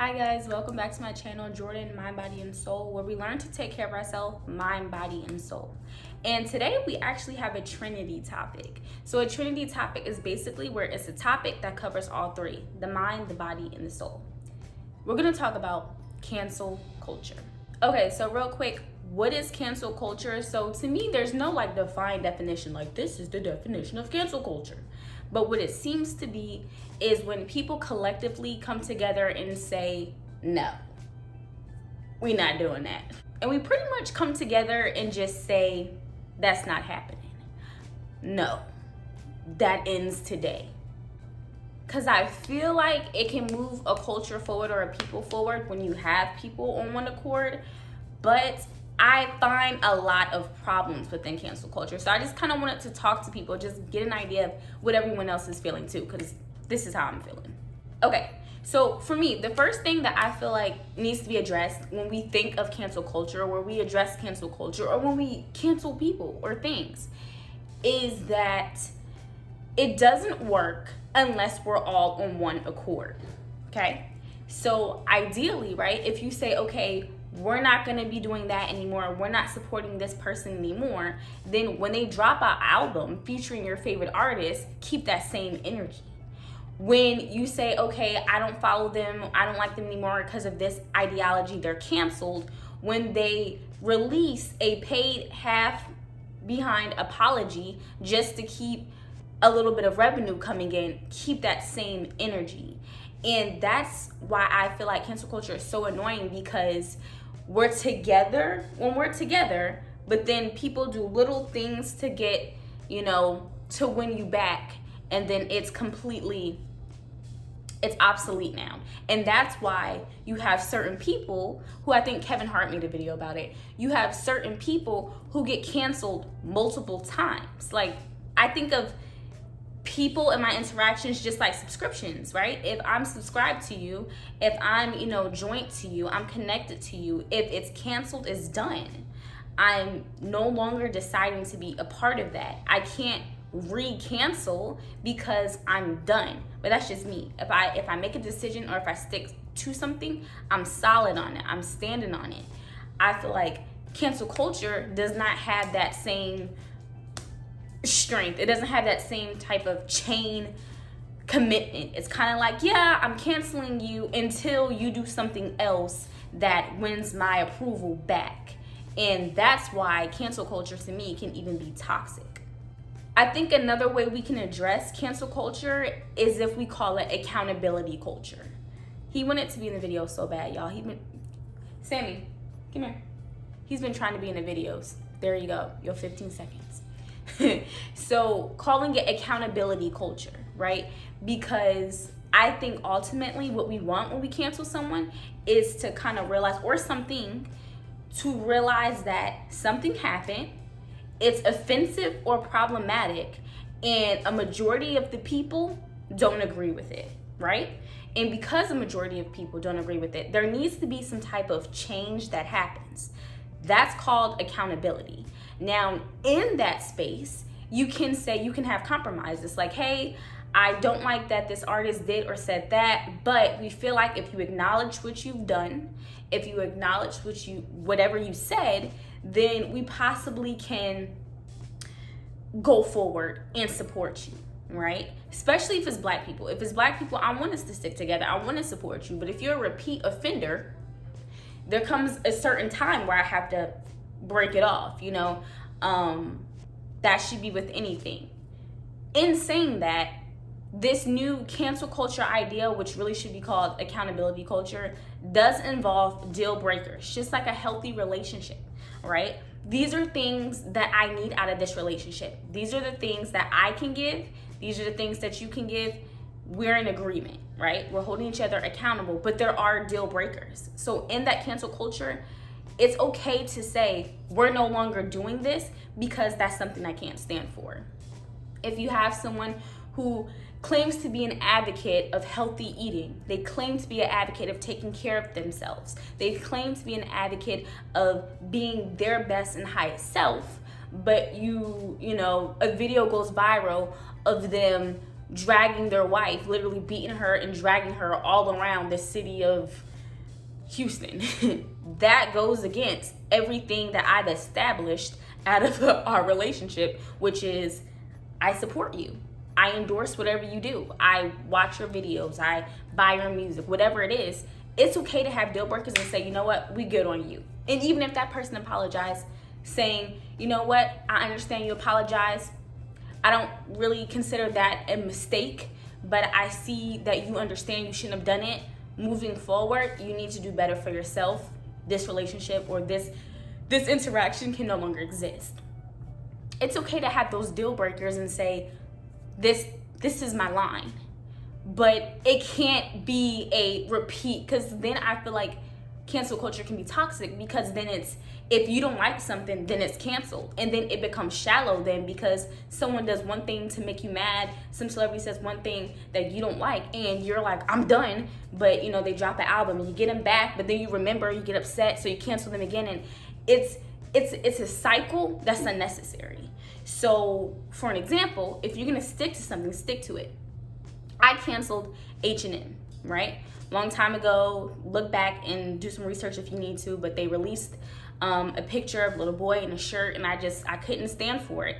Hi guys, welcome back to my channel, Jordan Mind, Body, and Soul, where we learn to take care of ourselves, mind, body, and soul. And today we actually have a Trinity topic. So a Trinity topic is basically where it's a topic that covers all three: the mind, the body, and the soul. We're gonna talk about cancel culture. Okay, so real quick, what is cancel culture? So to me, there's no defined definition, like this is the definition of cancel culture. But what it seems to be is when people collectively come together and say, no, we're not doing that. And we pretty much come together and just say, that's not happening. No, that ends today. Because I feel like it can move a culture forward or a people forward when you have people on one accord. But I find a lot of problems within cancel culture. So I just kind of wanted to talk to people, just get an idea of what everyone else is feeling too, because this is how I'm feeling. Okay, so for me, the first thing that I feel like needs to be addressed when we think of cancel culture, or when we address cancel culture, or when we cancel people or things, is that it doesn't work unless we're all on one accord, okay? So ideally, right, if you say, okay, we're not going to be doing that anymore, we're not supporting this person anymore, then when they drop an album featuring your favorite artist, keep that same energy. When you say, okay, I don't follow them, I don't like them anymore because of this ideology, they're canceled, when they release a paid half behind apology just to keep a little bit of revenue coming in, keep that same energy. And that's why I feel like cancel culture is so annoying, because we're together when we're together, but then people do little things to get, to win you back, and then it's obsolete now. And that's why you have certain people who, I think Kevin Hart made a video about it, you have certain people who get canceled multiple times. Like, I think of people in my interactions just like subscriptions, right? If I'm subscribed to you, if I'm, joined to you, I'm connected to you, if it's canceled, it's done. I'm no longer deciding to be a part of that. I can't re-cancel because I'm done. But that's just me. If I make a decision, or if I stick to something, I'm solid on it. I'm standing on it. I feel like cancel culture does not have that same strength. It doesn't have that same type of chain commitment. It's kind of like, yeah, I'm canceling you until you do something else that wins my approval back. And that's why cancel culture to me can even be toxic. I think another way we can address cancel culture is if we call it accountability culture. He wanted to be in the video so bad, y'all. Sammy, come here. He's been trying to be in the videos. There you go, your 15 seconds. So calling it accountability culture, right? Because I think ultimately what we want when we cancel someone is to kind of realize, or something, to realize that something happened, it's offensive or problematic, and a majority of the people don't agree with it, right? And because a majority of people don't agree with it, there needs to be some type of change that happens. That's called accountability. Now, in that space, you can have compromises, like, hey, I don't like that this artist did or said that, but we feel like if you acknowledge what you've done, if you acknowledge whatever you said, then we possibly can go forward and support you, right? Especially if it's Black people. If it's Black people, I want us to stick together. I want to support you. But if you're a repeat offender, there comes a certain time where I have to break it off, that should be with anything. In saying that, this new cancel culture idea, which really should be called accountability culture, does involve deal breakers, just like a healthy relationship, right? These are things that I need out of this relationship. These are the things that I can give. These are the things that you can give. We're in agreement, right? We're holding each other accountable, but there are deal breakers. So in that cancel culture, it's okay to say, we're no longer doing this because that's something I can't stand for. If you have someone who claims to be an advocate of healthy eating, they claim to be an advocate of taking care of themselves, they claim to be an advocate of being their best and highest self, but a video goes viral of them dragging their wife, literally beating her and dragging her all around the city of Houston, that goes against everything that I've established out of our relationship, which is I support you. I endorse whatever you do. I watch your videos. I buy your music, whatever it is. It's okay to have deal breakers and say, you know what, we good on you. And even if that person apologized, saying, you know what, I understand you apologize. I don't really consider that a mistake, but I see that you understand you shouldn't have done it. Moving forward, you need to do better for yourself. This relationship or this interaction can no longer exist. It's okay to have those deal breakers and say, this is my line. But it can't be a repeat, because then I feel like cancel culture can be toxic, because then it's, if you don't like something, then it's canceled. And then it becomes shallow then, because someone does one thing to make you mad, some celebrity says one thing that you don't like, and you're like, I'm done. But, you know, they drop an album and you get them back, but then you remember, you get upset, so you cancel them again. And it's a cycle that's unnecessary. So, for an example, if you're going to stick to something, stick to it. I canceled H&M, right? Long time ago. Look back and do some research if you need to, but they released a picture of a little boy in a shirt, and I couldn't stand for it.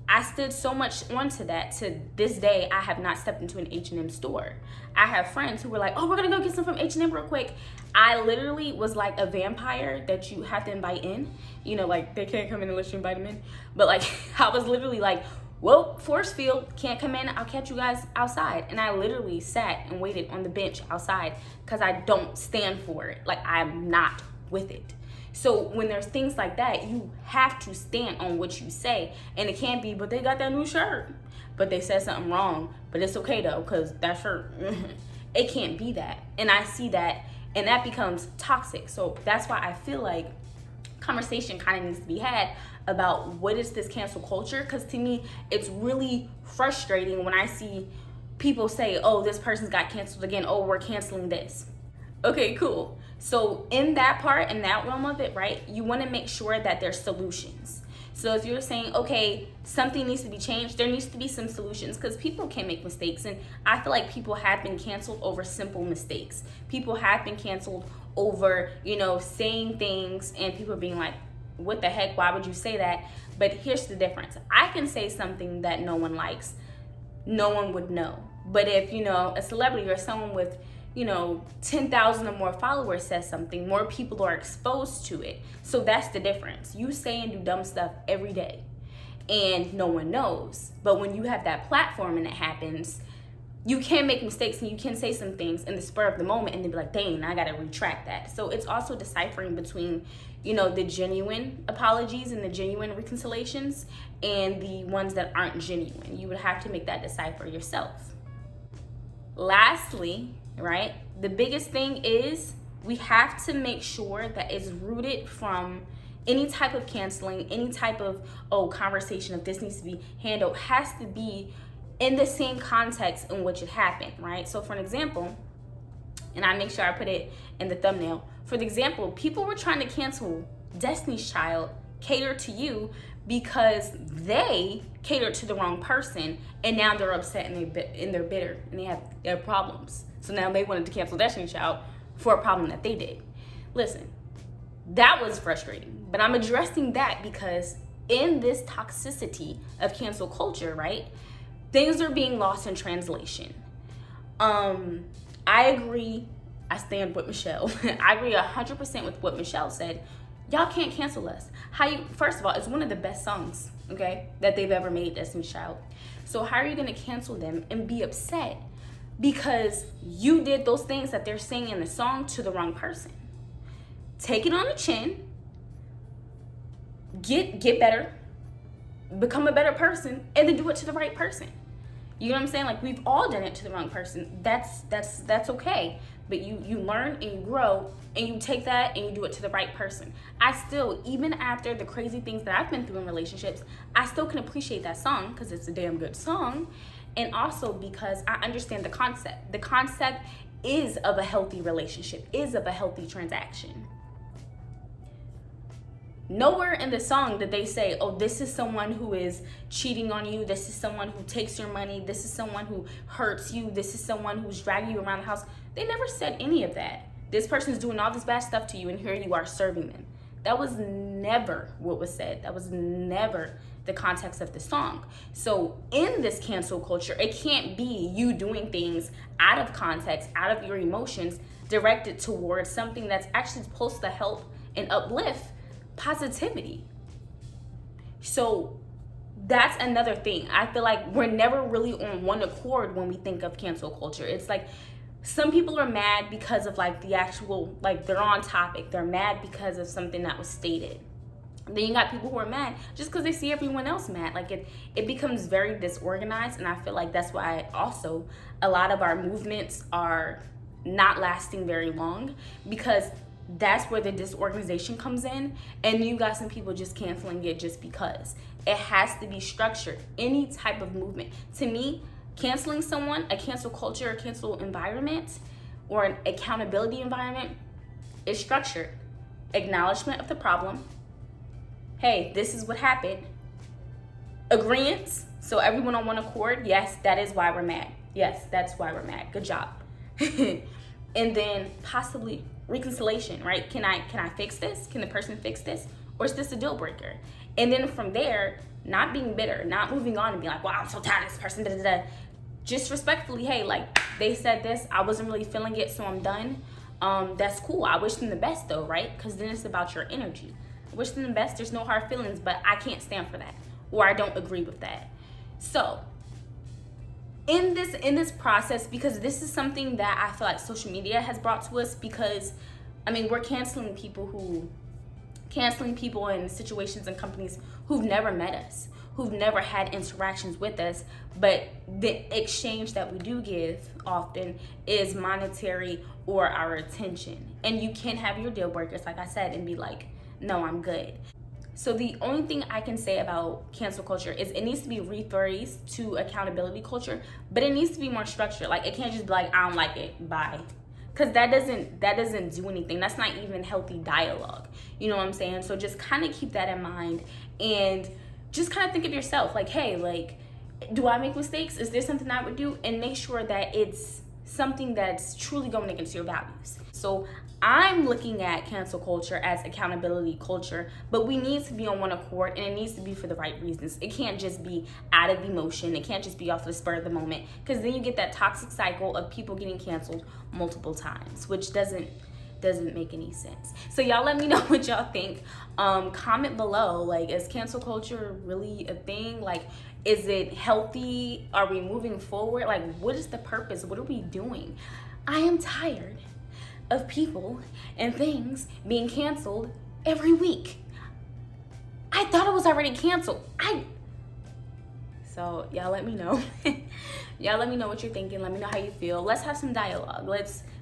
I stood so much onto that. To this day, I have not stepped into an H&M store. I have friends who were like, oh, we're gonna go get some from H&M real quick. I literally was like a vampire that you have to invite in. You know, like they can't come in unless you invite them in. But like, I was literally like, well, force field, can't come in, I'll catch you guys outside. And I literally sat and waited on the bench outside, because I don't stand for it. Like, I'm not with it. So when there's things like that, you have to stand on what you say. And it can't be, but they got that new shirt, but they said something wrong, but it's okay though, because that shirt, it can't be that. And I see that, and that becomes toxic. So that's why I feel like conversation kind of needs to be had about what is this cancel culture, because to me, it's really frustrating when I see people say, oh, this person's got canceled again, oh, we're canceling this. Okay, cool. So in that part, in that realm of it, right, you want to make sure that there's solutions. So if you're saying, okay, something needs to be changed, there needs to be some solutions, because people can make mistakes. And I feel like people have been canceled over simple mistakes. People have been canceled over, you know, saying things and people being like, what the heck, why would you say that? But here's the difference. I can say something that no one likes, no one would know. But if, you know, a celebrity or someone with, you know, 10,000 or more followers says something, more people are exposed to it. So that's the difference. You say and do dumb stuff every day and no one knows. But when you have that platform and it happens, you can make mistakes and you can say some things in the spur of the moment and then be like, dang, I gotta retract that. So it's also deciphering between, you know, the genuine apologies and the genuine reconciliations and the ones that aren't genuine. You would have to make that decipher yourself. Lastly, right, the biggest thing is we have to make sure that it's rooted from any type of canceling, any type of, conversation of this needs to be handled, has to be in the same context in which it happened, right? So for an example, and I make sure I put it in the thumbnail, for the example, people were trying to cancel Destiny's Child, Cater to You, because they catered to the wrong person, and now they're upset and they're bitter and they have problems. So now they wanted to cancel Destiny's Child for a problem that they did. Listen, that was frustrating, but I'm addressing that because in this toxicity of cancel culture, right, things are being lost in translation. I agree. I stand with Michelle. I agree 100% with what Michelle said. Y'all can't cancel us. First of all, it's one of the best songs, okay, that they've ever made, Destiny's Child. So how are you gonna cancel them and be upset because you did those things that they're saying in the song to the wrong person? Take it on the chin. Get better. Become a better person, and then do it to the right person. You know what I'm saying? Like, we've all done it to the wrong person. That's okay. But you learn and you grow and you take that and you do it to the right person. I still, even after the crazy things that I've been through in relationships, I still can appreciate that song because it's a damn good song. And also because I understand the concept. The concept is of a healthy relationship, is of a healthy transaction. Nowhere in the song did they say, oh, this is someone who is cheating on you. This is someone who takes your money. This is someone who hurts you. This is someone who's dragging you around the house. They never said any of that. This person's doing all this bad stuff to you, and here you are serving them. That was never what was said. That was never the context of the song. So in this cancel culture, it can't be you doing things out of context, out of your emotions, directed towards something that's actually supposed to help and uplift positivity. So that's another thing. I feel like we're never really on one accord when we think of cancel culture. It's like some people are mad because of like the actual, like they're on topic. They're mad because of something that was stated. Then you got people who are mad just because they see everyone else mad. Like it becomes very disorganized, and I feel like that's why also a lot of our movements are not lasting very long, because that's where the disorganization comes in, and you got some people just canceling it just because. It has to be structured. Any type of movement. To me, canceling someone, a cancel culture, a cancel environment, or an accountability environment is structured. Acknowledgement of the problem. Hey, this is what happened. Agreements, so everyone on one accord. Yes, that is why we're mad. Yes, that's why we're mad. Good job. And then possibly reconciliation, right? Can I fix this? Can the person fix this? Or is this a deal breaker? And then from there, not being bitter, not moving on and being like, wow, I'm so tired of this person, da, da, da. Just respectfully, hey, like, they said this, I wasn't really feeling it, so I'm done. That's cool. I wish them the best though, right? Because then it's about your energy. I wish them the best. There's no hard feelings, but I can't stand for that, or I don't agree with that. So in this process, because this is something that I feel like social media has brought to us, because I mean, we're canceling people in situations and companies who've never met us, who've never had interactions with us, but the exchange that we do give often is monetary or our attention. And you can have your deal breakers, like I said, and be like, no, I'm good. So the only thing I can say about cancel culture is it needs to be rephrased to accountability culture, but it needs to be more structured. Like, it can't just be like, I don't like it, bye. Because that doesn't do anything. That's not even healthy dialogue. You know what I'm saying? So just kind of keep that in mind, and just kind of think of yourself like, hey, like, do I make mistakes? Is there something I would do? And make sure that it's something that's truly going against your values. So I'm looking at cancel culture as accountability culture, but we need to be on one accord, and it needs to be for the right reasons. It can't just be out of emotion. It can't just be off the spur of the moment, because then you get that toxic cycle of people getting canceled multiple times, which doesn't make any sense. So y'all let me know what y'all think. Comment below, like, is cancel culture really a thing? Like, is it healthy? Are we moving forward? Like, what is the purpose? What are we doing? I am tired of people and things being canceled every week. I thought it was already canceled. So y'all let me know. Y'all let me know what you're thinking. Let me know how you feel. Let's have some dialogue.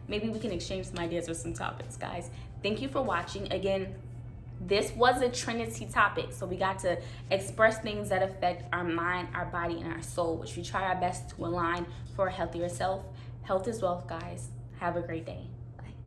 Maybe we can exchange some ideas or some topics, guys. Thank you for watching. Again, this was a Trinity topic, so we got to express things that affect our mind, our body, and our soul, which we try our best to align for a healthier self. Health is wealth, guys. Have a great day.